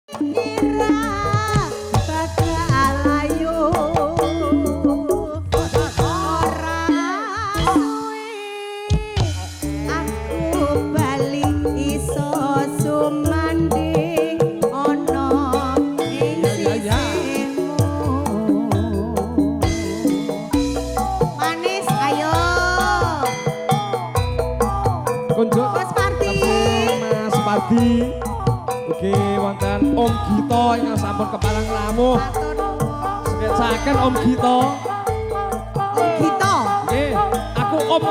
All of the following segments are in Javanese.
Kira bakal ayu ora suwe aku bali iso sumanding ana ing sisimu manis ayo Kunjuk Mas Parti Mas Parti. Oke, wonten Om Gito ingkang sampun kepalang ramuh. matur nuwun Sekecaken Om Gito. Om Gito Nggih, aku Om.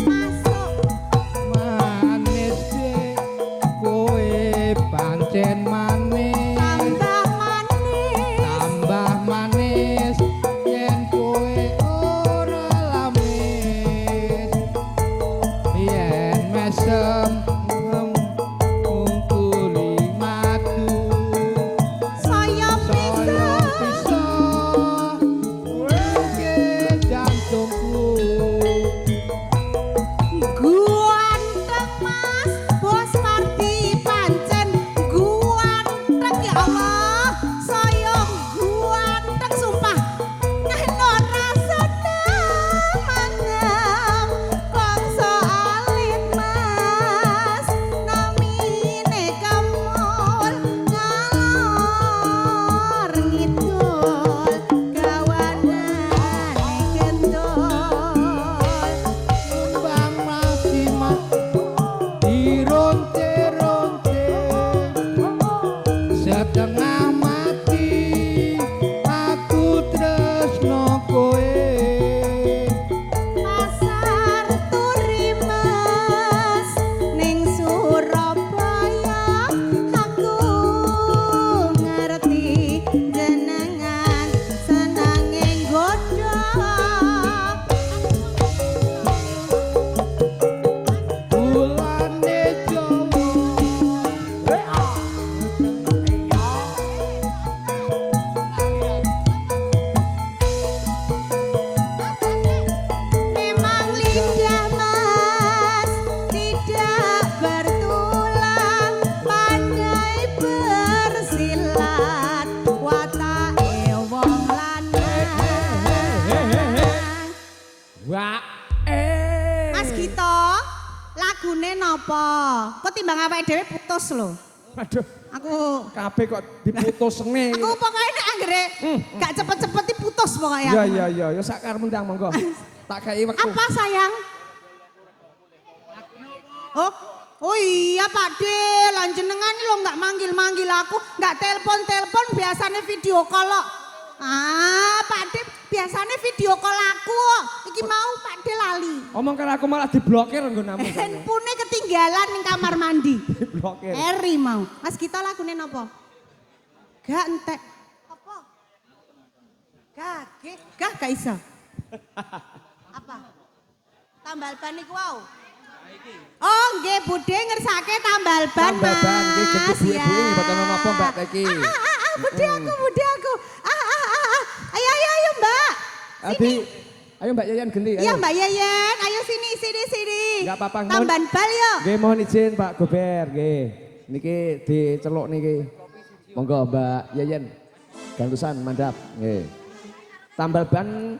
masuk Manis kowe pancen manis. tambah manis Tambah manis yen kowe ora lamis. Yen mesem ngungkuli madu. saya Saya bisa bisa urke jantungku. guanteng mas bos Parti pancen guanteng ya Allah saya guanteng sumpah nek ora seneng mangem bangsa alit mas namine kemul ngalor ngidul gawanane kendol Bang Masimak dironte-ronte setengah mati aku tresno kowe pasar turimes ning Surabaya aku ngerti jenengan senenge godhong bulane Jawa memang lidah mas tidak bertulang pandai bersilat watake wong lanang Wah Mas Gito, lagune napa? Kok timbang awake dhewe putus lho. Aduh, Aku kabeh kok diputusne. aku pokoknya nek anggere gak cepet-cepet putus pokoknya. Iya, ya sak karepmu ndang monggo. Tak kei wektu. Apa sayang? Oh, oh iya Pak De, lan jenengan lo nggak manggil-manggil aku, nggak telepon-telepon, biasanya video call kok. Ah, Pak De, biasanya video call aku. Iki mau Pak De lali. Omong karo aku malah diblokir nggonamu. Handphone ketinggalan ning kamar mandi. Diblokir. Eri mau. Mas Gito lagune napa? Gak entek. Apa? Gak iso. Apa? Tambal ban niku wau. Oh, nggih Bude ngersake tambal ban, Mas. Tambal ban nggih gede Ya. buwe-buwe mboten napa Mbak Teki. Bude aku. Ayo, Mbak. Adi, ayo Mbak Yayan gendi. Iya, Mbak Yayan. Ayo sini. Enggak apa-apa. Tamban bal yo. Nggih mohon izin Pak Gober nggih. Niki diceluk niki. Monggo Mbak Yayan. Gantusan mandap nggih. Tambal ban